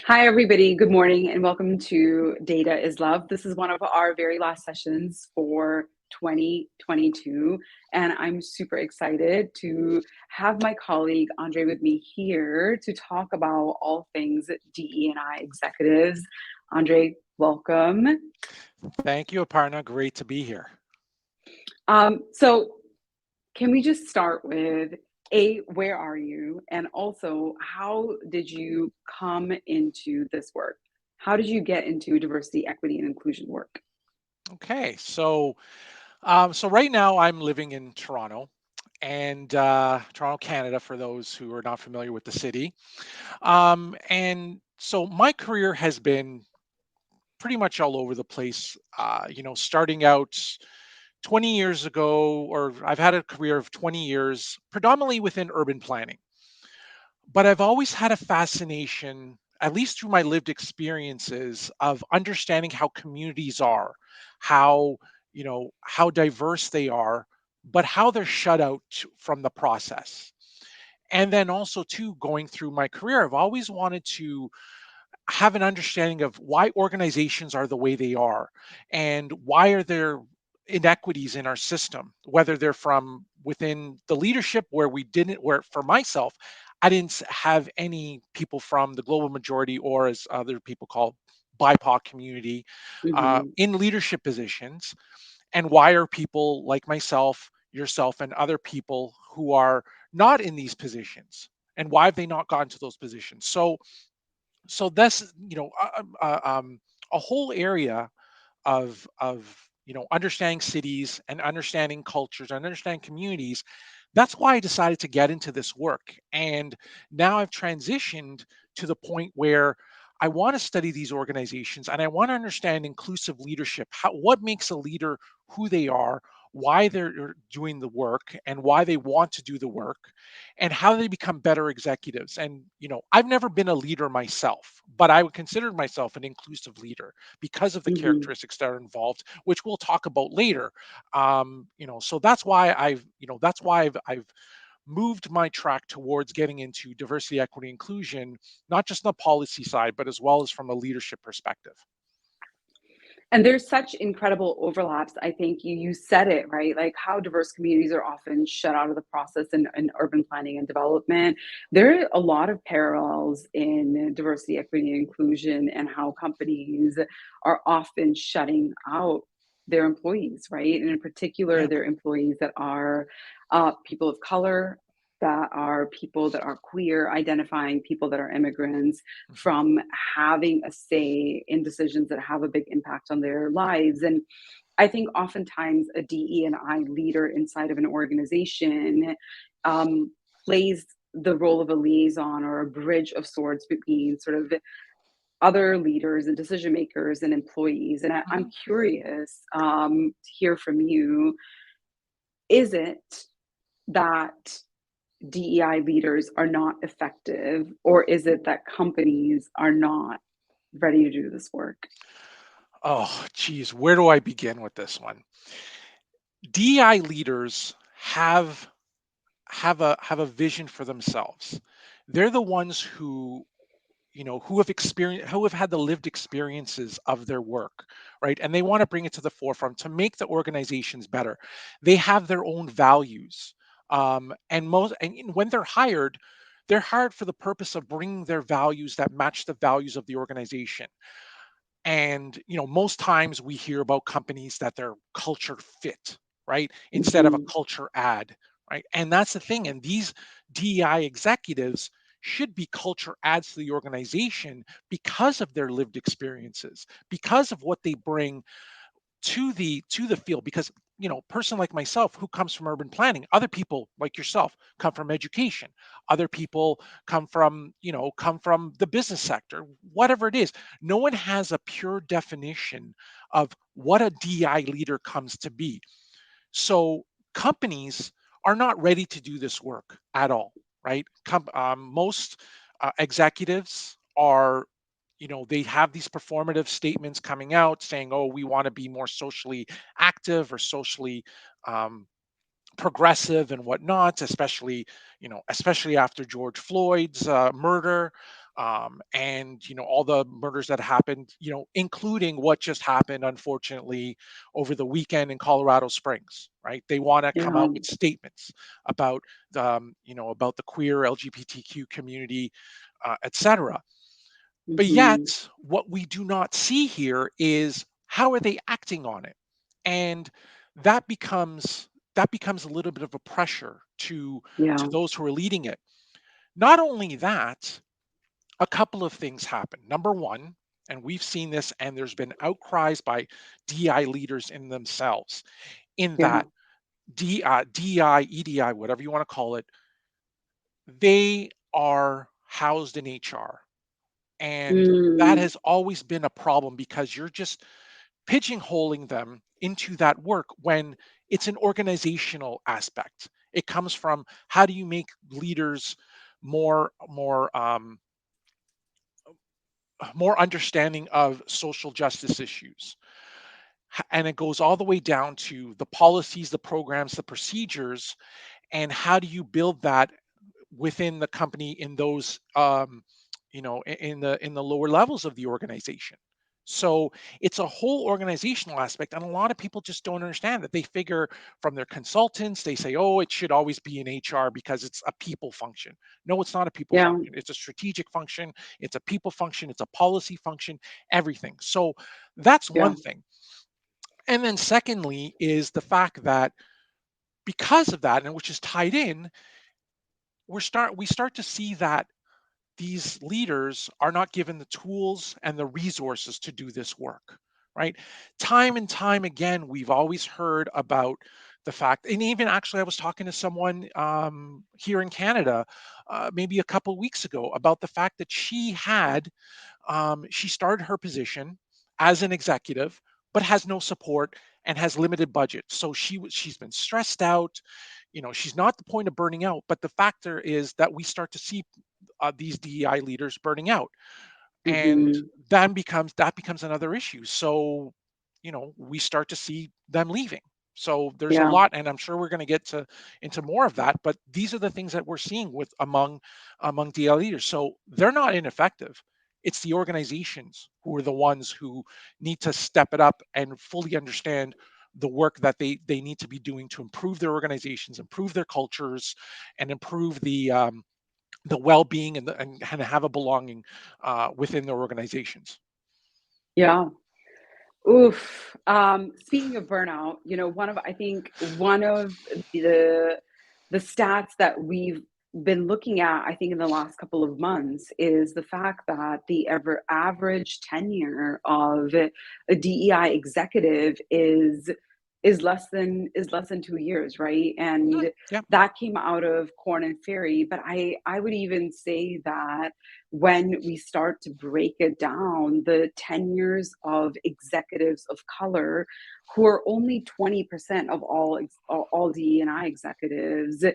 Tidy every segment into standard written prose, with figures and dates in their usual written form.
Hi, everybody. Good morning, and welcome to Data is Love. This is one of our very last sessions for 2022, and I'm super excited to have my colleague Andre with me here to talk about all things DE&I executives. Andre, welcome. Thank you, Aparna. Great to be here. So, can we just start with where are you? And also, how did you come into this work? How did you get into diversity, equity, and inclusion work? Okay, so right now I'm living in Toronto, and Toronto, Canada, for those who are not familiar with the city. And so my career has been pretty much all over the place. Starting out 20 years ago, or I've had a career of 20 years, predominantly within urban planning. But I've always had a fascination, at least through my lived experiences, of understanding how communities are, how, how diverse they are, but how they're shut out from the process. And then also too, going through my career, I've always wanted to have an understanding of why organizations are the way they are and why are there inequities in our system, whether they're from within the leadership, where for myself I didn't have any people from the global majority, or as other people call BIPOC community, Mhm. in leadership positions. And why are people like myself, yourself, and other people who are not in these positions, and why have they not gotten to those positions? So that's a whole area of understanding cities and understanding cultures and understanding communities. That's why I decided to get into this work, and now I've transitioned to the point where I want to study these organizations and I want to understand inclusive leadership, what makes a leader who they are, why they're doing the work and why they want to do the work, and how they become better executives. And I've never been a leader myself, but I would consider myself an inclusive leader because of the Mhm. characteristics that are involved, which we'll talk about later. So that's why I've moved my track towards getting into diversity, equity, inclusion, not just on the policy side, but as well as from a leadership perspective. And there's such incredible overlaps. I think you said it, right? Like how diverse communities are often shut out of the process in urban planning and development. There are a lot of parallels in diversity, equity, and inclusion, and how companies are often shutting out their employees, right? And in particular, Yeah. their employees that are people of color, that are people that are queer, identifying people that are immigrants, Mhm. from having a say in decisions that have a big impact on their lives. And I think oftentimes a DE&I leader inside of an organization um, plays the role of a liaison or a bridge of sorts between sort of other leaders and decision makers and employees. And I'm Mhm. curious to hear from you. Is it that DEI leaders are not effective, or is it that companies are not ready to do this work? Oh, geez, where do I begin with this one? DEI leaders have a vision for themselves. They're the ones who have had the lived experiences of their work, right? And they want to bring it to the forefront to make the organizations better. They have their own values, and when they're hired for the purpose of bringing their values that match the values of the organization. And most times we hear about companies that they're culture fit, right, instead of a Mhm. culture ad, right? And that's the thing. And these DEI executives should be culture adds to the organization because of their lived experiences, because of what they bring to the field. Because person like myself who comes from urban planning, other people like yourself come from education, other people come from the business sector, whatever it is. No one has a pure definition of what a DI leader comes to be. So companies are not ready to do this work at all, right? Most executives are, they have these performative statements coming out saying, "Oh, we want to be more socially active or socially um, progressive and whatnot," especially after George Floyd's murder. and all the murders that happened, including what just happened, unfortunately, over the weekend in Colorado Springs. Right? They want to come Yeah. out with statements about about the queer LGBTQ community, etc. But Mhm. yet, what we do not see here is how are they acting on it, and that becomes that becomes a little bit of a pressure to Yeah. those who are leading it. Not only that, a couple of things happen. Number one, and we've seen this, and there's been outcries by DI leaders in themselves, in Yeah. that DI, EDI, whatever you want to call it, they are housed in HR. And that Mm. has always been a problem because you're just pigeonholing them into that work when it's an organizational aspect. It comes from how do you make leaders more understanding of social justice issues. And it goes all the way down to the policies, the programs, the procedures, and how do you build that within the company in those in the lower levels of the organization. So it's a whole organizational aspect, and a lot of people just don't understand that. They figure from their consultants, they say, oh, it should always be in HR because it's a people function. No, it's not a people Yeah. function. It's a strategic function, it's a people function, it's a policy function, everything. So that's Yeah. one thing. And then secondly is the fact that because of that, and which is tied in, we start to see that these leaders are not given the tools and the resources to do this work. Right? Time and time again, we've always heard about the fact, and even actually I was talking to someone here in Canada maybe a couple weeks ago about the fact that she started her position as an executive, but has no support and has limited budget. So she's been stressed out. She's not at the point of burning out, but the factor is that we start to see these DEI leaders burning out, and Mhm. that becomes another issue. So we start to see them leaving. So there's a Yeah. lot, and I'm sure we're going to get to into more of that, but these are the things that we're seeing with among DL leaders. So they're not ineffective. It's the organizations who are the ones who need to step it up and fully understand the work that they need to be doing to improve their organizations, improve their cultures, and improve the well-being and have a belonging within their organizations. Yeah. Oof. Speaking of burnout, I think one of the the stats that we've been looking at, I think in the last couple of months, is the fact that the ever average tenure of a DEI executive is less than 2 years, right? Mhm. And Yep. that came out of Corn and Ferry, but I would even say that when we start to break it down, the tenures of executives of color, who are only 20% of all DE&I executives,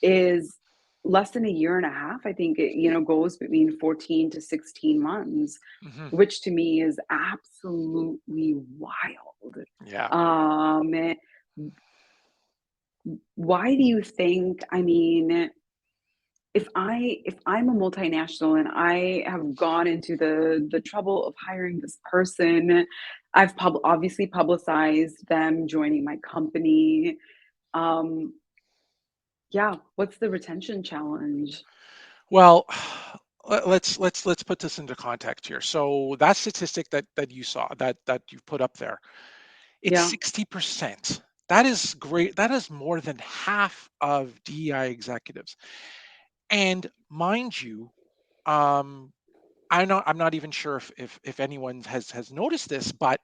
is less than a year and a half. I think it, goes between 14 to 16 months, Hmm. which to me is absolutely wild. Yeah. Um, why do you think, I mean, if I'm a multinational and I have gone into the trouble of hiring this person, I've obviously publicized them joining my company. Um, yeah, what's the retention challenge? Well, let's put this into context here. So that statistic that you saw, that you've put up there, it's Yeah. 60%. That is great. That is more than half of DEI executives. And mind you, um, I'm not even sure if anyone has noticed this, but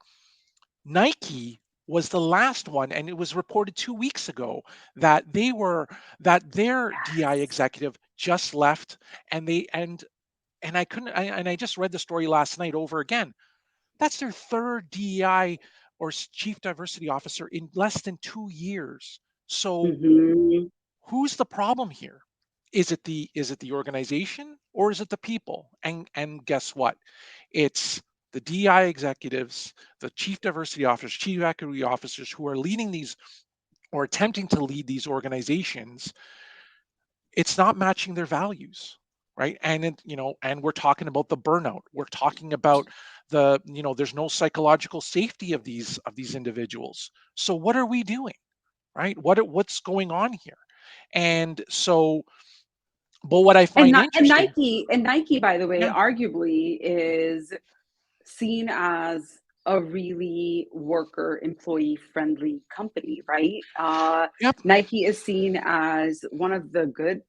Nike was the last one, and it was reported 2 weeks ago that that their DI Yes. executive just left, and I just read the story last night over again. That's their third DEI or chief diversity officer in less than 2 years. So Mhm. who's the problem here? Is it the organization or is it the people? And guess what? It's the DI executives, the chief diversity officers, chief equity officers who are leading these or attempting to lead these organizations. It's not matching their values. right? And and we're talking about the burnout. We're talking about there's no psychological safety of these individuals. So what are we doing, right? What's going on here? And so, but what I And find Ni interesting, And Nike, by the way, yeah, arguably is seen as a really worker employee friendly company, right? yep, Nike is seen as one of the good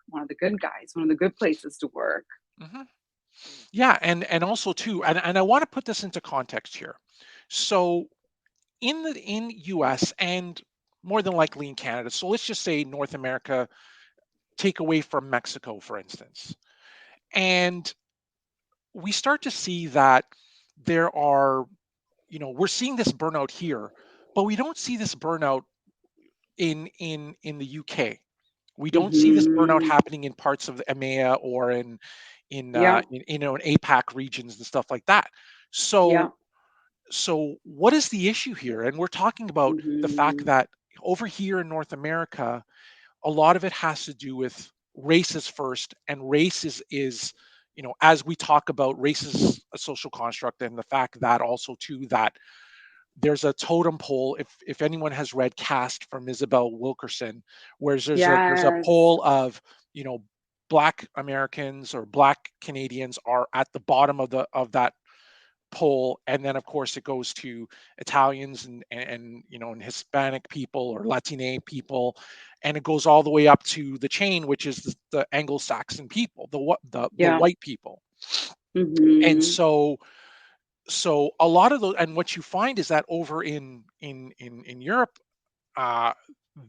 guys, one of the good places to work. hmm yeah, and also too, and I want to put this into context here. So in US and more than likely in Canada, so let's just say North America, take away from Mexico, for instance. And we start to see that there are, we're seeing this burnout here, but we don't see this burnout in the UK. We don't see this burnout Mhm. happening in parts of the EMEA or Yeah, in APAC regions and stuff like that. So yeah. what is the issue here? And we're talking about the fact Mhm. that over here in North America, a lot of it has to do with race is first, and race is as we talk about, race is a social construct, and the fact that also too that there's a totem pole. If anyone has read Caste from Isabel Wilkerson, whereas there's a Yes. pole of you know black Americans or black Canadians are at the bottom of that pole, and then of course it goes to Italians and Hispanic people or Latine people, and it goes all the way up to the chain, which is the Anglo-Saxon people, the Yeah. white people. And Mhm. so a lot of those, and what you find is that over in Europe, uh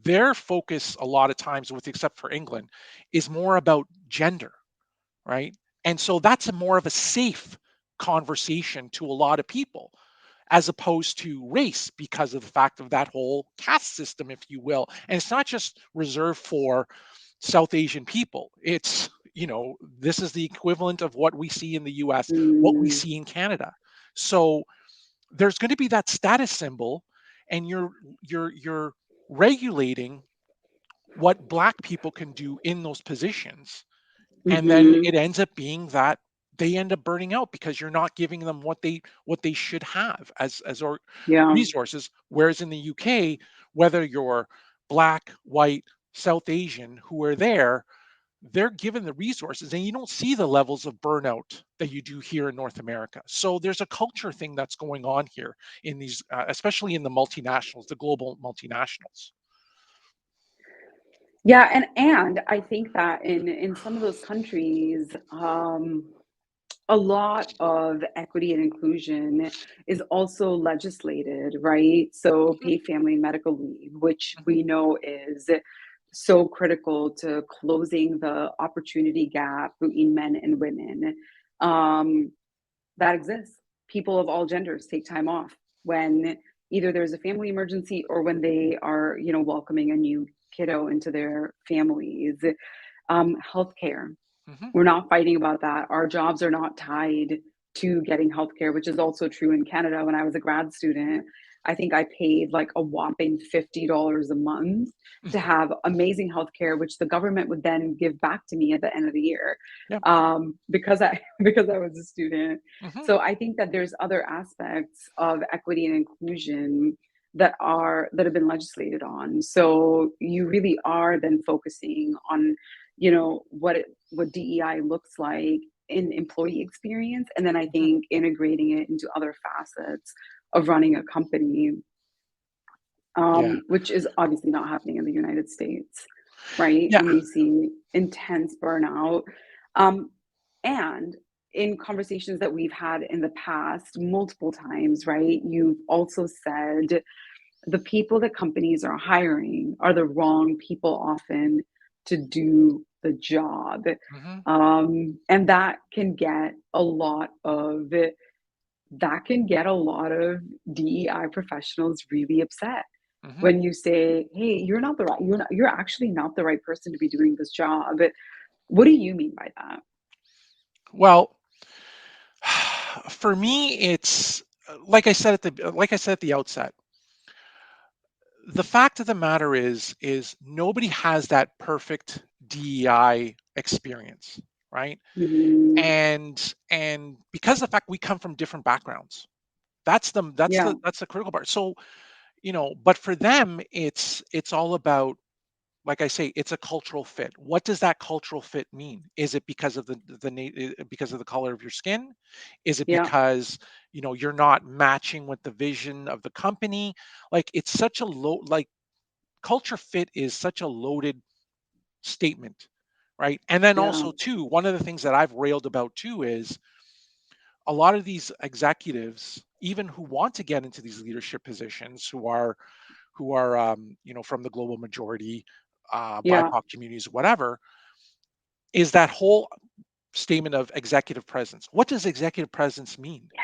their focus a lot of times, with except for England, is more about gender, right? And so that's a more of a safe conversation to a lot of people, as opposed to race, because of the fact of that whole caste system, if you will. And it's not just reserved for South Asian people. It's, this is the equivalent of what we see in the US, what we Mm. see in Canada. So there's going to be that status symbol, and you're regulating what black people can do in those positions, and then Mhm. it ends up being that they end up burning out because you're not giving them what they should have as Yeah. resources. Whereas in the UK, whether you're black, white, South Asian, who are there, they're given the resources, and you don't see the levels of burnout that you do here in North America. So there's a culture thing that's going on here in these, especially in the multinationals, the global multinationals. Yeah, and I think that in some of those countries, a lot of equity and inclusion is also legislated, right? So Hmm. paid family and medical leave, which Hmm. we know is so critical to closing the opportunity gap between men and women. Um, that exists. People of all genders take time off when either there's a family emergency or when they are, welcoming a new kiddo into their families. Healthcare, Hmm. we're not fighting about that. Our jobs are not tied to getting healthcare, which is also true in Canada. When I was a grad student, I think I paid like a whopping $50 a month to Hmm. have amazing healthcare, which the government would then give back to me at the end of the year, Yep. because I because I was a student. Hmm. So I think that there's other aspects of equity and inclusion that have been legislated on. So you really are then focusing on what DEI looks like in employee experience, and then I Hmm. think integrating it into other facets of running a company, Yeah. which is obviously not happening in the United States, right? Yeah. And we see intense burnout. Um, and in conversations that we've had in the past, multiple times, right? You've also said the people that companies are hiring are the wrong people often to do the job. Hmm. And that can get a lot of DEI professionals really upset Hmm. when you say, "Hey, you're actually not the right person to be doing this job." What do you mean by that? Well, for me, it's like I said at the outset. The fact of the matter is nobody has that perfect DEI experience, right? Mhm. And because of the fact we come from different backgrounds, Yeah, that's the critical part. So, but for them, it's all about, like I say, it's a cultural fit. What does that cultural fit mean? Is it because of because of the color of your skin? Is it yeah, because you're not matching with the vision of the company? Like, it's such a culture fit is such a loaded statement, right? And then yeah, also too, one of the things that I've railed about too is a lot of these executives, even who want to get into these leadership positions, who are from the global majority, yeah. BIPOC communities, whatever, is that whole statement of executive presence. What does executive presence mean? Yeah,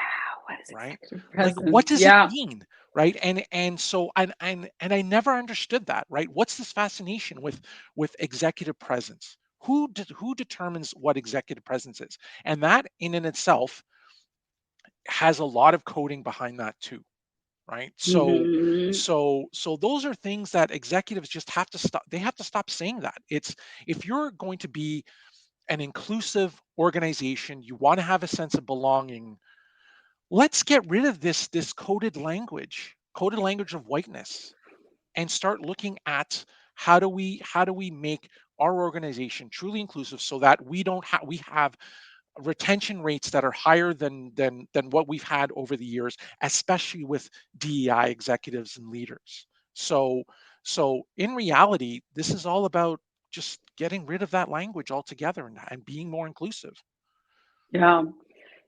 what is Right? executive Like, what presence? does it Yeah, mean? Right? And so and I never understood that. Right? What's this fascination with executive presence? Who determines what executive presence is? And that in and itself has a lot of coding behind that too, right? mhm. So those are things that executives just have to stop. They have to stop saying that. It's, if you're going to be an inclusive organization, you want to have a sense of belonging, let's get rid of this coded language of whiteness, and start looking at how do we make our organization truly inclusive, so that we have retention rates that are higher than what we've had over the years, especially with DEI executives and leaders. So so in reality, this is all about just getting rid of that language altogether, and being more inclusive. Yeah.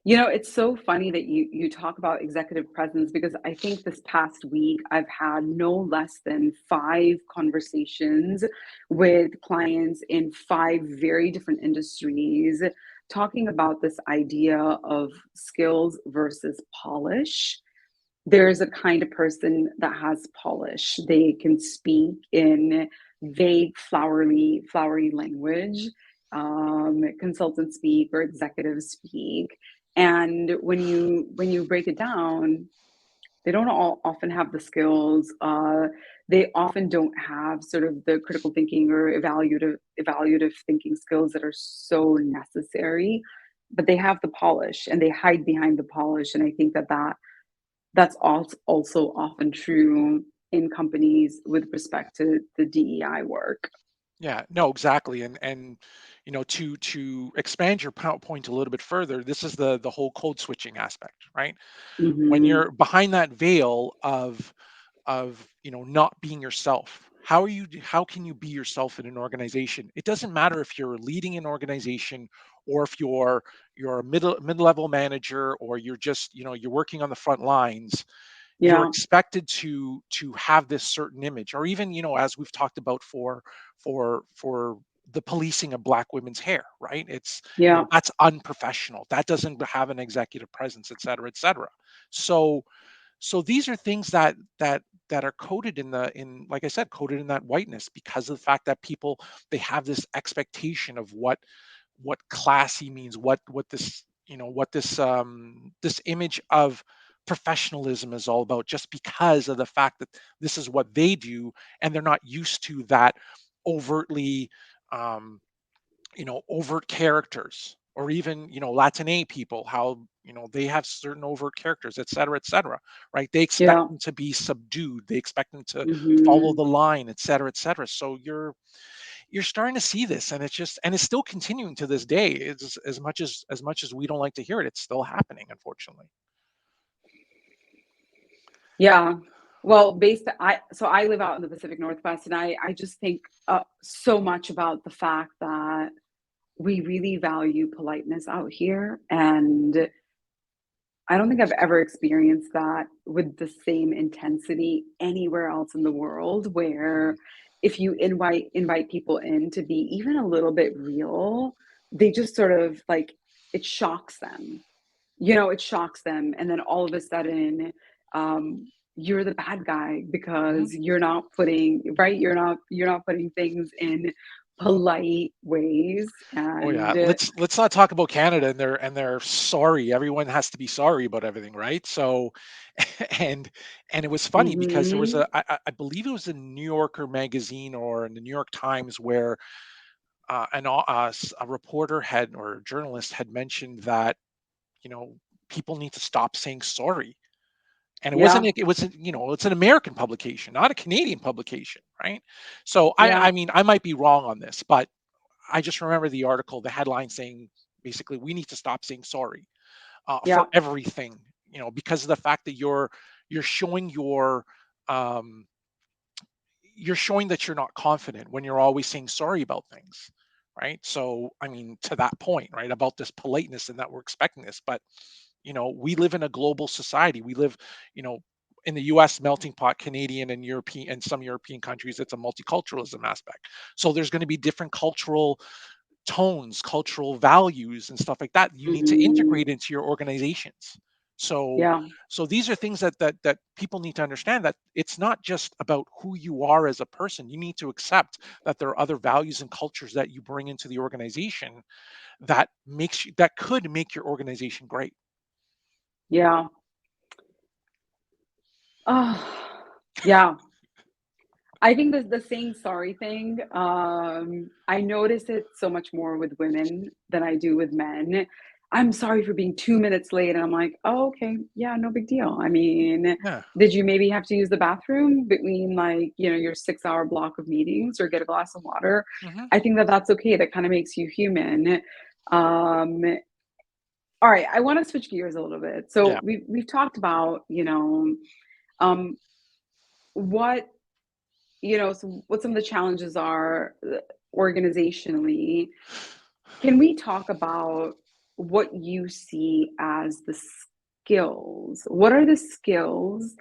You know, it's so funny that you talk about executive presence because I think this past week I've had no less than 5 conversations with clients in 5 very different industries talking about this idea of skills versus polish. There's a kind of person that has polish. They can speak in vague, flowery language, consultants speak or executives speak. And when you break it down, they don't all often have the skills. They often don't have sort of the critical thinking or evaluative thinking skills that are so necessary. But they have the polish, and they hide behind the polish. And I think that's also often true in companies with respect to the DEI work. Yeah, no, exactly. And to expand your point a little bit further, this is the whole code switching aspect, right? When Mhm. you're behind that veil of not being yourself, how can you be yourself in an organization? It doesn't matter if you're leading an organization, or if you're a mid-level manager, or you're just you're working on the front lines. You're Yeah, expected to have this certain image, or even as we've talked about for the policing of black women's hair, right? It's yeah, that's unprofessional, that doesn't have an executive presence, et cetera, et cetera. So these are things that are coded in, like I said, coded in that whiteness, because of the fact that people, they have this expectation of what classy means, what this this image of professionalism is all about, just because of the fact that this is what they do, and they're not used to that overtly um, overt characters, or even Latin people, how they have certain overt characters, et cetera, right? They expect yeah. them to be subdued, they expect them to follow Mhm. the line, et cetera. So you're starting to see this, and it's still continuing to this day. It's as much as we don't like to hear it, it's still happening, unfortunately. Yeah. Well, I live out in the Pacific Northwest, and I just think, so much about the fact that we really value politeness out here, and I don't think I've ever experienced that with the same intensity anywhere else in the world, Mhm. where if you invite people in to be even a little bit real, they just sort of like, it shocks them. It shocks them, and then all of a sudden, you're the bad guy Mhm. because you're not putting things in polite ways, Oh yeah, and let's not talk about Canada and they're sorry. Everyone has to be sorry about everything, right? So, and and it was funny because there was mhm, I believe it was a New Yorker magazine or in the New York Times, where a reporter had or a journalist had mentioned that, you know, people need to stop saying sorry. And Yeah. it wasn't, you know, it's an American publication, not a Canadian publication, right? So Yeah. I mean, I might be wrong on this, but I just remember the article, the headline saying basically we need to stop saying sorry Yeah. for everything, you know, because of the fact that you're showing um, you're showing that you're not confident when you're always saying sorry about things, right? So I mean, to that point, right, about this politeness and that we're expecting this, but you know, we live in a global society. We live, you know, in the US melting pot, Canadian and European and some European countries, it's a multiculturalism aspect. So there's going to be different cultural tones, cultural values, and stuff like that you need to Mhm. integrate into your organizations. So, Yeah. so these are things that people need to understand, that it's not just about who you are as a person. You need to accept that there are other values and cultures that you bring into the organization that could make your organization great. Yeah. Oh, yeah. I think the saying sorry thing, I notice it so much more with women than I do with men. I'm sorry for being 2 minutes late, and I'm like, "Oh, okay. Yeah, no big deal." I mean, Yeah. did you maybe have to use the bathroom between, like, your 6-hour block of meetings or get a glass of water? Hmm. I think that that's okay. That kinda makes you human. Um, alright, I wanna switch gears a little bit. So Yeah. we've talked about, um, what so what some of the challenges are organizationally. Can we talk about what you see as the skills? What are the skills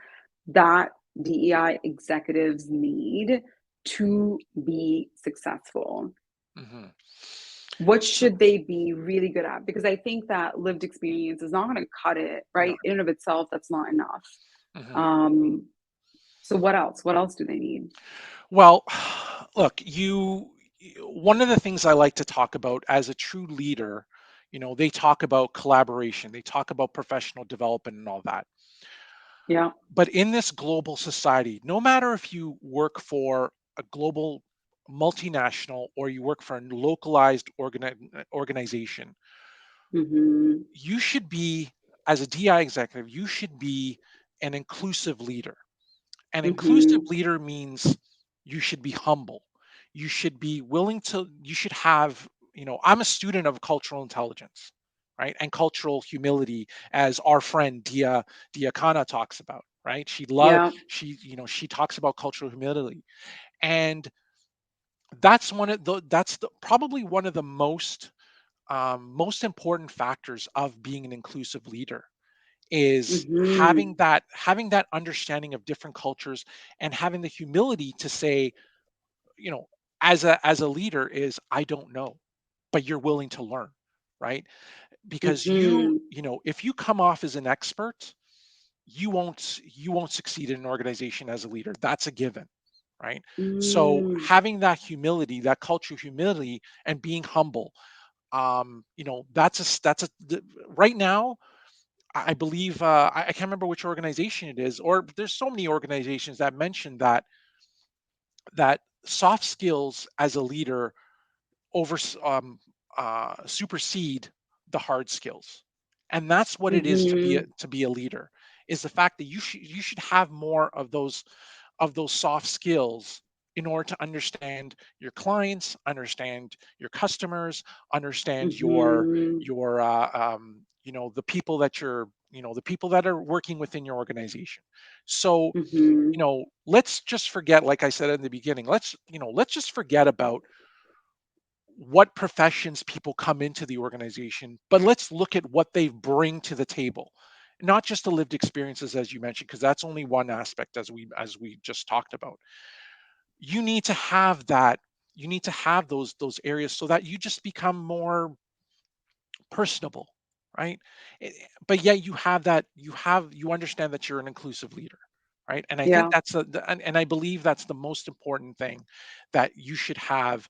that DEI executives need to be successful? Hmm. What So, should they be really good at? Because I think that lived experience is not going to cut it, no. right? In and of itself, that's not enough. Hmm. Um, so what else? What else do they need? Well, look, one of the things I like to talk about as a true leader, you know, they talk about collaboration, they talk about professional development and all that. Yeah. But in this global society, no matter if you work for a global multinational or you work for a localized organization, Mhm. you should be, as a DI executive, you should be an inclusive leader. An inclusive Mhm. leader means you should be humble. You should be willing to, you should have, you know, I'm a student of cultural intelligence, right? And cultural humility, as our friend Dia Kana talks about, right? Yeah. You know, she talks about cultural humility. And that's probably one of the most important factors of being an inclusive leader is Mhm. having that understanding of different cultures and having the humility to say, you know, as a leader is, I don't know, but you're willing to learn, right? Because Mhm. you know, if you come off as an expert, you won't succeed in an organization as a leader. That's a given, right? So Mm. having that humility, that culture of humility, and being humble, you know, right now I believe I can't remember which organization it is, or there's so many organizations that mention that soft skills as a leader over supersede the hard skills, and that's what it is Mhm. to be a leader. Is the fact that you should have more of those soft skills in order to understand your clients, understand your customers, understand Mhm. you know, the people that the people that are working within your organization. So, you Mhm. know, let's just forget, like I said in the beginning, let's just forget about what professions people come into the organization, but let's look at what they bring to the table, not just the lived experiences, as you mentioned, because that's only one aspect, as we just talked about. You need to have that. You need to have those areas so that you just become more personable, right? But yet you have that, you understand that you're an inclusive leader, right? And I think Yeah. and I believe that's the most important thing that you should have,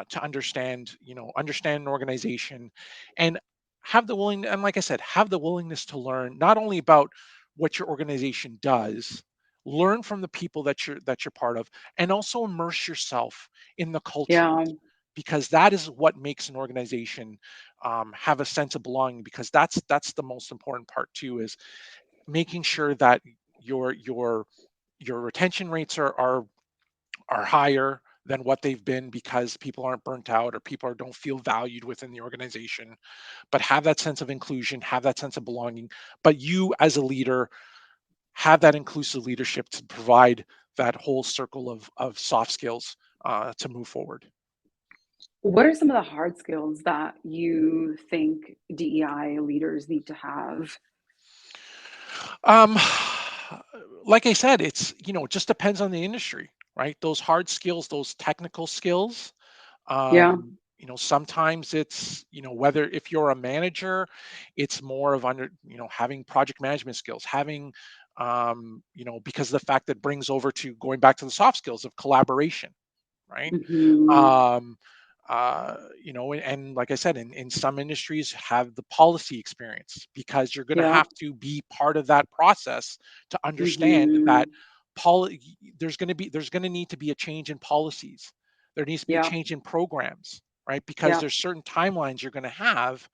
to understand, you know, understand an organization, and and like I said, have the willingness to learn not only about what your organization does, learn from the people that you're part of, and also immerse yourself in the culture, Yeah. because that is what makes an organization have a sense of belonging, because that's the most important part too, is making sure that your your your retention rates are higher than what they've been, because people aren't burnt out or don't feel valued within the organization, but have that sense of inclusion, have that sense of belonging. But you as a leader have that inclusive leadership to provide that whole circle of soft skills to move forward. What are some of the hard skills that you think DEI leaders need to have? Um, like I said, it just depends on the industry, right? Those hard skills, those technical skills. Yeah. Sometimes whether if you're a manager, it's more of having project management skills, having, because the fact that brings over to going back to the soft skills of collaboration, right? Mhm. um and like I said, in some industries, have the policy experience, because you're going to Yeah. have to be part of that process to understand that Mhm. poli- there's going to need to be a change in policies, there needs to be a Yeah. change in programs, right? Because Yeah. there's certain timelines you're going to have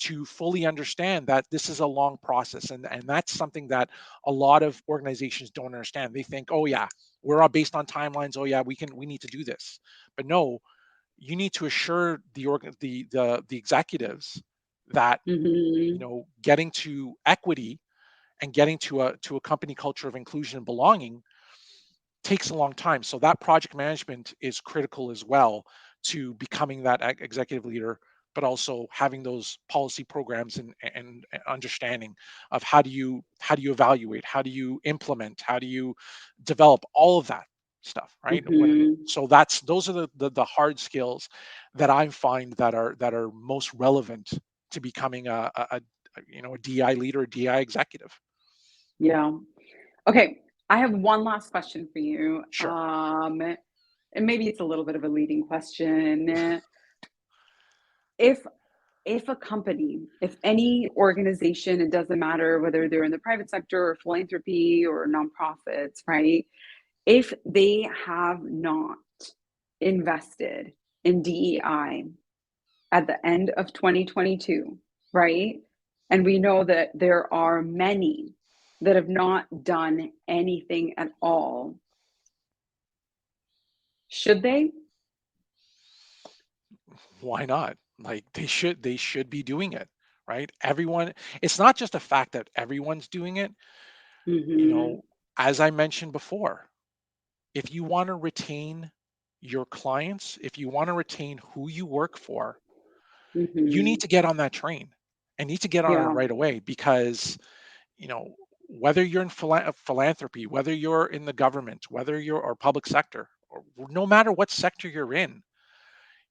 to fully understand that this is a long process, and that's something that a lot of organizations don't understand. They think, oh yeah, we're all based on timelines, oh yeah, we need to do this. But no, you need to assure the executives that Mhm. getting to equity and getting to a company culture of inclusion and belonging takes a long time. So that project management is critical as well to becoming that executive leader, but also having those policy programs and understanding of how do you evaluate, how do you implement, how do you develop all of that stuff, right? Mhm. Those are the hard skills that I find that are most relevant to becoming a DI leader, a DI executive. Yeah. Okay, I have one last question for you. Sure. And maybe it's a little bit of a leading question. If if a company, if any organization, it doesn't matter whether they're in the private sector or philanthropy or nonprofits, right? If they have not invested in DEI at the end of 2022, right? And we know that there are many that have not done anything at all. Should they? Why not? Like, they should be doing it, right? Everyone, it's not just a fact that everyone's doing it, you know, Mhm. as I mentioned before, if you want to retain your clients, if you want to retain who you work for, you need Mhm. to get on that train and need to get on it Yeah. right away, because, you know, whether you're in philanthropy, whether you're in the government, whether you're or public sector, or no matter what sector you're in,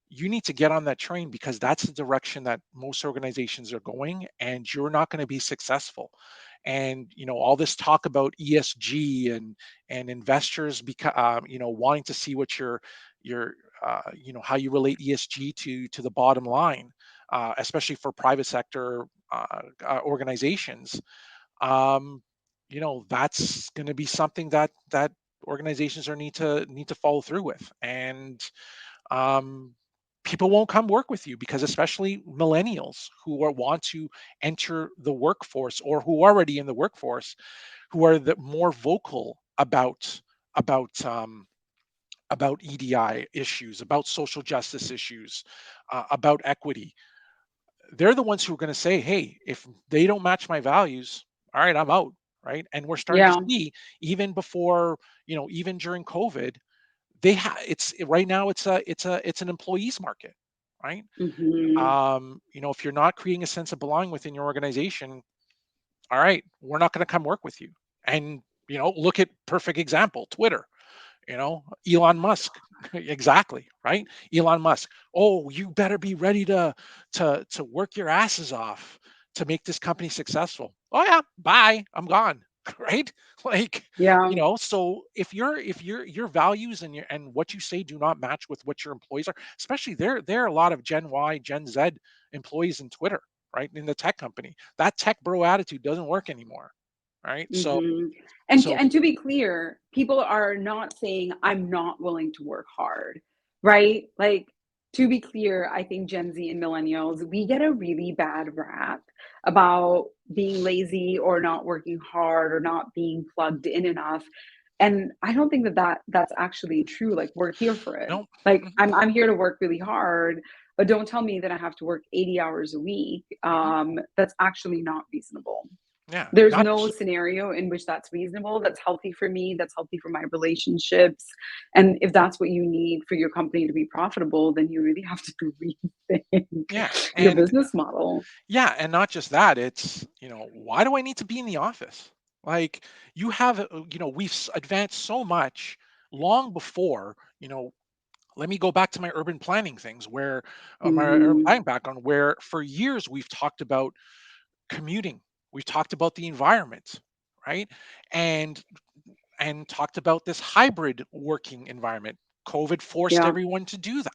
you need to get on that train, because that's the direction that most organizations are going, and you're not going to be successful. And all this talk about ESG and investors wanting to see what your how you relate ESG to the bottom line, especially for private sector organizations. um, that's going to be something that organizations are need to follow through with. And um, people won't come work with you, because especially millennials who want to enter the workforce, or who are already in the workforce, who are the more vocal about about EDI issues, about social justice issues, about equity. They're the ones who are going to say, hey, if they don't match my values, all right, I'm out. Right. And we're starting to Yeah. see, even before, even during COVID, it's right now, it's an employees market, right? Mhm. If you're not creating a sense of belonging within your organization, all right, we're not going to come work with you. And look at perfect example, Twitter. Elon Musk. Exactly, right? Elon Musk, oh, you better be ready to work your asses off to make this company successful. Oh yeah, bye, I'm gone. Right? Like, Yeah. so if your values and what you say do not match with what your employees are, especially there are a lot of Gen Y, Gen Z employees in Twitter, right? In the tech company, that tech bro attitude doesn't work anymore, right? so Mhm. so And to be clear, people are not saying, "I'm not willing to work hard," right? Like, to be clear, I think Gen Z and millennials, we get a really bad rap about being lazy or not working hard or not being plugged in enough. And I don't think that, that's actually true. Like we're here for it. No. Like Mhm, I'm here to work really hard, but don't tell me that I have to work 80 hours a week. mhm. That's actually not reasonable. Yeah, There's not no j scenario in which that's reasonable, that's healthy for me, that's healthy for my relationships, and if that's what you need for your company to be profitable, then you really have to rethink yeah, your and business model. yeah, and not just that, it's, why do I need to be in the office? Like, you have, we've advanced so much long before, let me go back to my urban planning things where my urban Mhm. planning background, where for years we've talked about commuting, we've talked about the environment, right? And talked about this hybrid working environment. COVID forced Yeah. everyone to do that.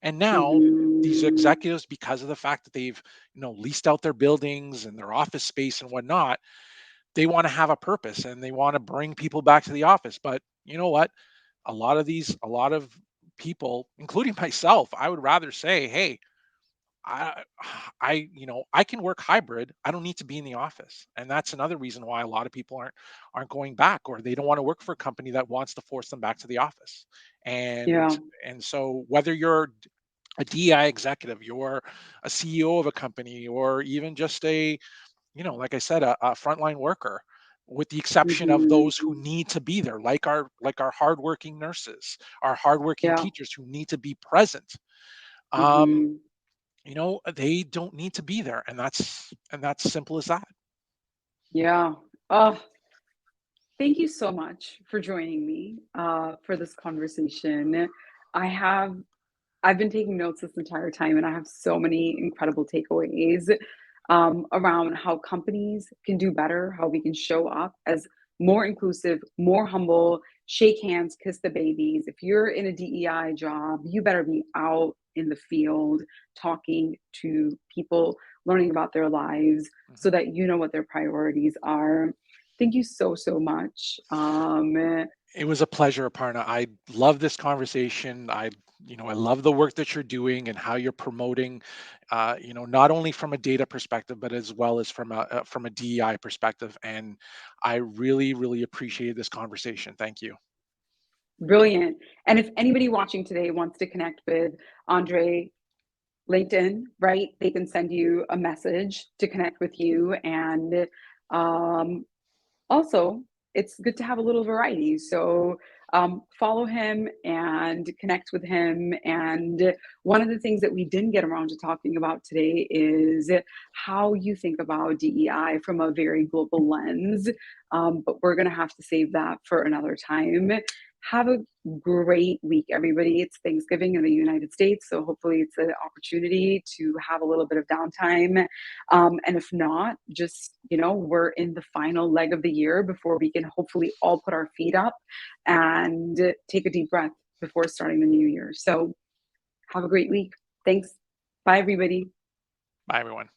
And now these Mhm. executives, because of the fact that they've, leased out their buildings and their office space and whatnot, they want to have a purpose and they want to bring people back to the office. But you know what? A lot of people, including myself, I would rather say, hey, I I can work hybrid. I don't need to be in the office. And that's another reason why a lot of people aren't going back, or they don't want to work for a company that wants to force them back to the office. And Yeah. so whether you're a DI executive, you're a CEO of a company, or even just a, like I said, a frontline worker, with the exception of those who Mhm. need to be there, like our hardworking nurses, our hardworking Yeah. teachers who need to be present. Um, Mhm. they don't need to be there, and that's simple as that. Yeah. Oh, thank you so much for joining me, for this conversation. I have I've been taking notes this entire time, and I have so many incredible takeaways around how companies can do better, how we can show up as more inclusive, more humble, shake hands, kiss the babies. If you're in a DEI job, you better be out in the field talking to people, learning about their lives so Mhm. that you know what their priorities are. Thank you so, so much. It was a pleasure, Aparna. I love this conversation. I love the work that you're doing and how you're promoting, not only from a data perspective, but as well as from a DEI perspective. And I really, really appreciated this conversation. Thank you. Brilliant. And if anybody watching today wants to connect with Andre, LinkedIn, right? They can send you a message to connect with you. And um, also, it's good to have a little variety. So follow him and connect with him. And one of the things that we didn't get around to talking about today is how you think about DEI from a very global lens. But we're going to have to save that for another time. Have a great week, everybody. It's Thanksgiving in the United States. So hopefully, it's an opportunity to have a little bit of downtime, and if not, just, we're in the final leg of the year before we can hopefully all put our feet up and take a deep breath before starting the new year. So have a great week. Thanks. Bye, everybody. Bye, everyone.